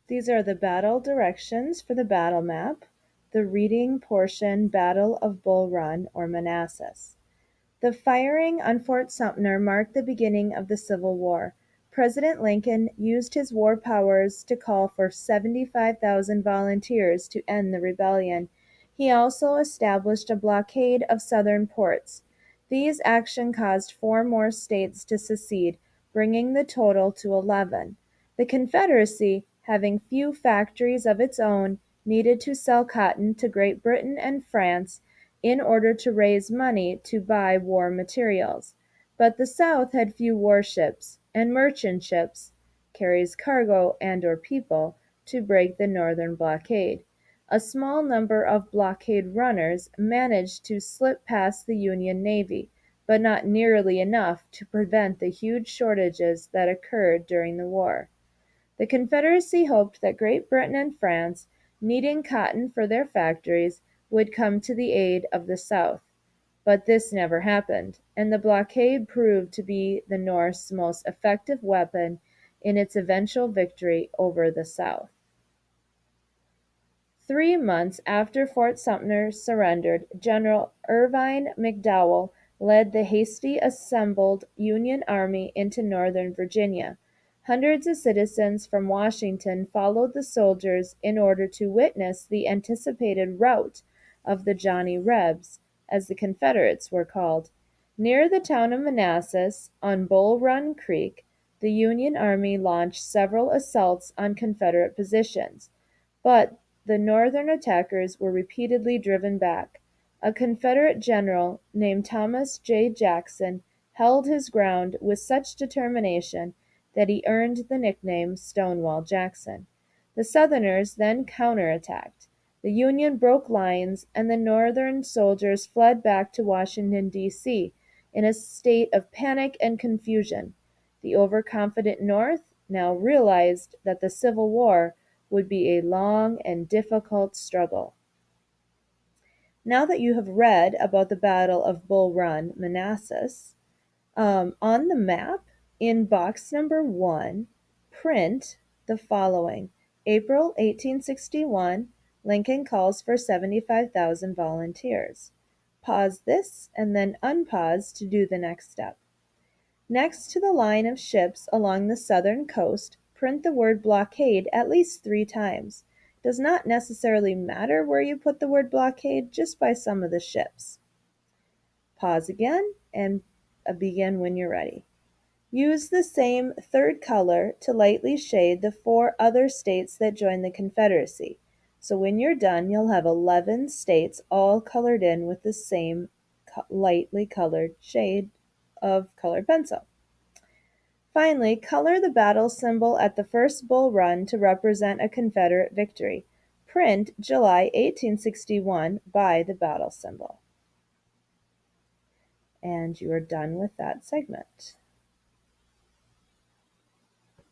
These are the battle directions for the battle map. The reading portion, Battle of Bull Run or Manassas. The firing on Fort Sumter marked the beginning of the Civil War. President Lincoln used his war powers to call for 75,000 volunteers to end the rebellion. He also established a blockade of southern ports. These actions caused 4 more states to secede, bringing the total to 11. The Confederacy, having few factories of its own, needed to sell cotton to Great Britain and France in order to raise money to buy war materials. But the South had few warships, and merchant ships carries cargo and/or people to break the Northern blockade. A small number of blockade runners managed to slip past the Union Navy, but not nearly enough to prevent the huge shortages that occurred during the war. The Confederacy hoped that Great Britain and France, needing cotton for their factories, would come to the aid of the South. But this never happened, and the blockade proved to be the North's most effective weapon in its eventual victory over the South. 3 months after Fort Sumter surrendered, General Irvine McDowell led the hastily assembled Union army into northern Virginia. Hundreds of citizens from Washington followed the soldiers in order to witness the anticipated rout of the Johnny Rebs, as the Confederates were called. Near the town of Manassas, on Bull Run Creek, the Union army launched several assaults on Confederate positions, but the Northern attackers were repeatedly driven back. A Confederate general named Thomas J. Jackson held his ground with such determination that he earned the nickname Stonewall Jackson. The Southerners then counterattacked. The Union broke lines, and the Northern soldiers fled back to Washington, D.C., in a state of panic and confusion. The overconfident North now realized that the Civil War would be a long and difficult struggle. Now that you have read about the Battle of Bull Run, Manassas, on the map in box number 1, print the following. April 1861, Lincoln calls for 75,000 volunteers. Pause this and then unpause to do the next step. Next to the line of ships along the southern coast, print the word blockade at least 3 times. It does not necessarily matter where you put the word blockade, just by some of the ships. Pause again and begin when you're ready. Use the same third color to lightly shade the 4 other states that joined the Confederacy. So when you're done, you'll have 11 states all colored in with the same lightly colored shade of colored pencil. Finally, color the battle symbol at the first Bull Run to represent a Confederate victory. Print July 1861 by the battle symbol. And you are done with that segment.